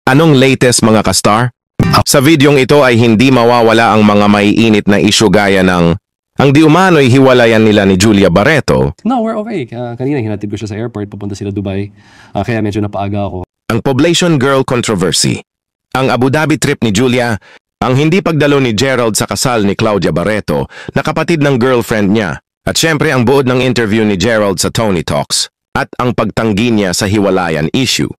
Anong latest mga kastar? Sa videong ito ay hindi mawawala ang mga maiinit na isyu gaya ng ang di umano'y hiwalayan nila ni Julia Barreto. No, we're okay. Kanina hinatid ko siya sa airport, papunta sila Dubai. Kaya medyo napaaga ako. Ang Poblacion Girl Controversy. Ang Abu Dhabi trip ni Julia, ang hindi pagdalo ni Gerald sa kasal ni Claudia Barreto na kapatid ng girlfriend niya, at syempre ang buod ng interview ni Gerald sa Tony Talks, at ang pagtanggi niya sa hiwalayan issue.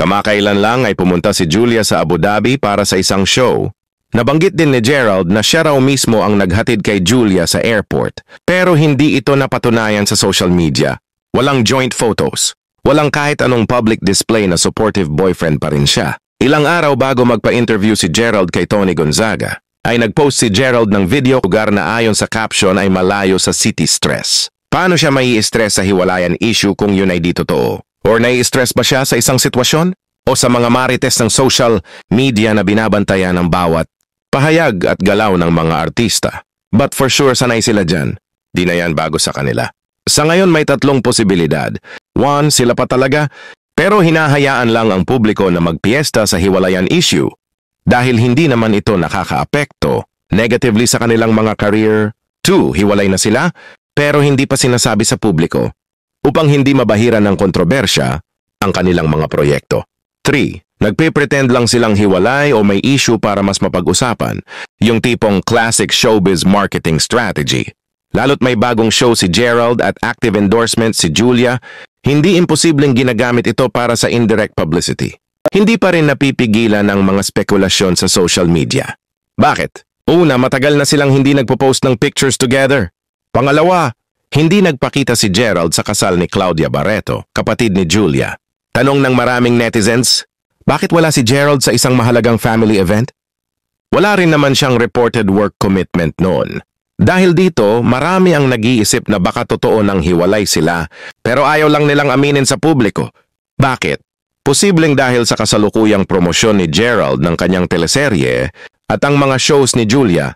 Kamakailan lang ay pumunta si Julia sa Abu Dhabi para sa isang show. Nabanggit din ni Gerald na siya raw mismo ang naghatid kay Julia sa airport, pero hindi ito napatunayan sa social media. Walang joint photos. Walang kahit anong public display na supportive boyfriend pa rin siya. Ilang araw bago magpa-interview si Gerald kay Tony Gonzaga, ay nagpost si Gerald ng video lugar na ayon sa caption ay malayo sa city stress. Paano siya mai-stress sa hiwalayan issue kung yun ay di totoo? Or nai-stress ba siya sa isang sitwasyon? O sa mga marites ng social media na binabantayan ng bawat pahayag at galaw ng mga artista? But for sure, sanay sila dyan. Di na yan bago sa kanila. Sa ngayon may tatlong posibilidad. One, sila pa talaga, pero hinahayaan lang ang publiko na magpiesta sa hiwalayan issue dahil hindi naman ito nakakaapekto negatively sa kanilang mga career. Two, hiwalay na sila pero hindi pa sinasabi sa publiko upang hindi mabahiran ng kontrobersya ang kanilang mga proyekto. 3. Nagpe-pretend lang silang hiwalay o may issue para mas mapag-usapan, yung tipong classic showbiz marketing strategy. Lalo't may bagong show si Gerald at active endorsement si Julia, hindi imposibleng ginagamit ito para sa indirect publicity. Hindi pa rin napipigilan ang mga spekulasyon sa social media. Bakit? Una, matagal na silang hindi nagpo-post ng pictures together. Pangalawa, hindi nagpakita si Gerald sa kasal ni Claudia Barreto, kapatid ni Julia. Tanong ng maraming netizens, bakit wala si Gerald sa isang mahalagang family event? Wala rin naman siyang reported work commitment noon. Dahil dito, marami ang nag-iisip na baka totoo nang hiwalay sila, pero ayaw lang nilang aminin sa publiko. Bakit? Posibleng dahil sa kasalukuyang promosyon ni Gerald ng kanyang teleserye at ang mga shows ni Julia,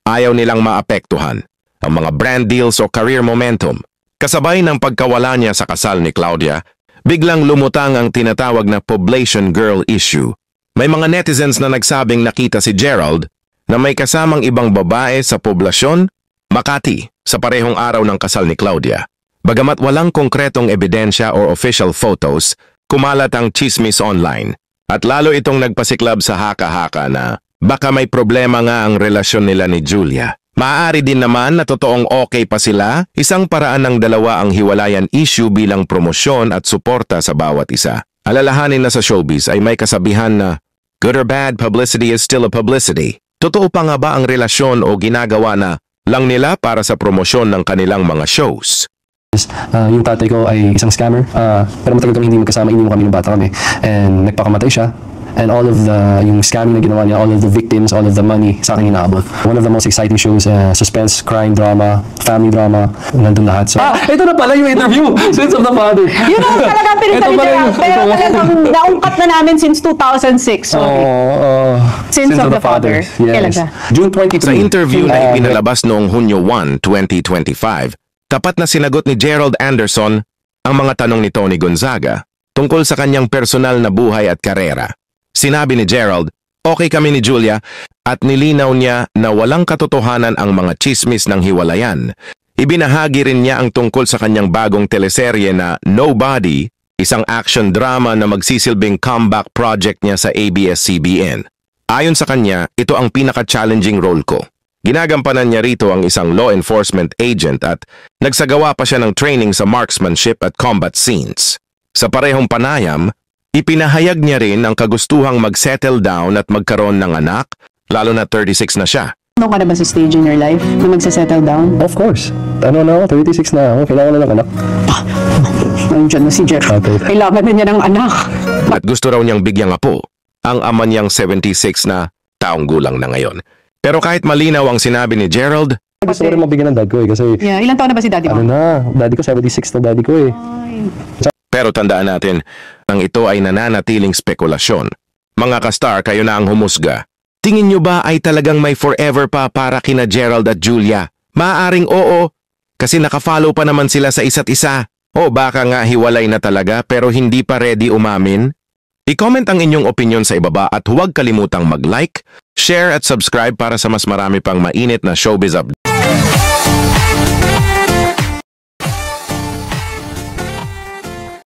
ayaw nilang maapektuhan ang mga brand deals o career momentum. Kasabay ng pagkawala niya sa kasal ni Claudia, biglang lumutang ang tinatawag na Poblacion Girl issue. May mga netizens na nagsabing nakita si Gerald na may kasamang ibang babae sa poblasyon, Makati, sa parehong araw ng kasal ni Claudia. Bagamat walang konkretong ebidensya o official photos, kumalat ang chismis online. At lalo itong nagpasiklab sa haka-haka na baka may problema nga ang relasyon nila ni Julia. Maaari din naman na totoong okay pa sila, isang paraan ng dalawa ang hiwalayan issue bilang promosyon at suporta sa bawat isa. Alalahanin na sa showbiz ay may kasabihan na good or bad publicity is still a publicity. Totoo pa nga ba ang relasyon o ginagawa na lang nila para sa promosyon ng kanilang mga shows? Yung tatay ko ay isang scammer, pero matagal kami hindi magkasama, iniwan kami ng bata kami. And nagpakamatay siya. And all of yung scamming na ginawa niya, all of the victims, all of the money, sa akin inaabot. One of the most exciting shows, suspense, crime, drama, family drama, nandun lahat. So, ito na pala yung interview, Sins of the Father. Yun ang talagang pinagsalita lang, pero talagang naungkat na namin since 2006. So, Sins of the Father. Yes. June 22. Sa interview na ipinalabas noong Hunyo 1, 2025, tapat na sinagot ni Gerald Anderson ang mga tanong ni Tony Gonzaga tungkol sa kanyang personal na buhay at karera. Sinabi ni Gerald, okay kami ni Julia at nilinaw niya na walang katotohanan ang mga chismis ng hiwalayan. Ibinahagi rin niya ang tungkol sa kanyang bagong teleserye na Nobody, isang action drama na magsisilbing comeback project niya sa ABS-CBN. Ayon sa kanya, ito ang pinaka-challenging role ko. Ginagampanan niya rito ang isang law enforcement agent at nagsagawa pa siya ng training sa marksmanship at combat scenes. Sa parehong panayam, ipinahayag niya rin ang kagustuhang mag-settle down at magkaroon ng anak, lalo na 36 na siya. Ano ka na ba sa stage in your life na magsasettle down? Of course. Ano na ako, 36 na ako, kailangan na ng anak. Nandiyan na si Jeff. Okay. Kailangan na niya ng anak. At gusto raw niyang bigyang apo, ang ama niyang 76 na taong gulang na ngayon. Pero kahit malinaw ang sinabi ni Gerald, gusto ko rin mabigyan ng dad ko kasi... Yeah, ilang taon na ba si daddy mo? Ano na, daddy ko 76 na daddy ko eh. pero tandaan natin, ang ito ay nananatiling spekulasyon. Mga kastar, kayo na ang humusga. Tingin nyo ba ay talagang may forever pa para kina Gerald at Julia? Maaaring oo, kasi nakafollow pa naman sila sa isa't isa. O baka nga hiwalay na talaga pero hindi pa ready umamin? I-comment ang inyong opinion sa ibaba at huwag kalimutang mag-like, share at subscribe para sa mas marami pang mainit na showbiz updates.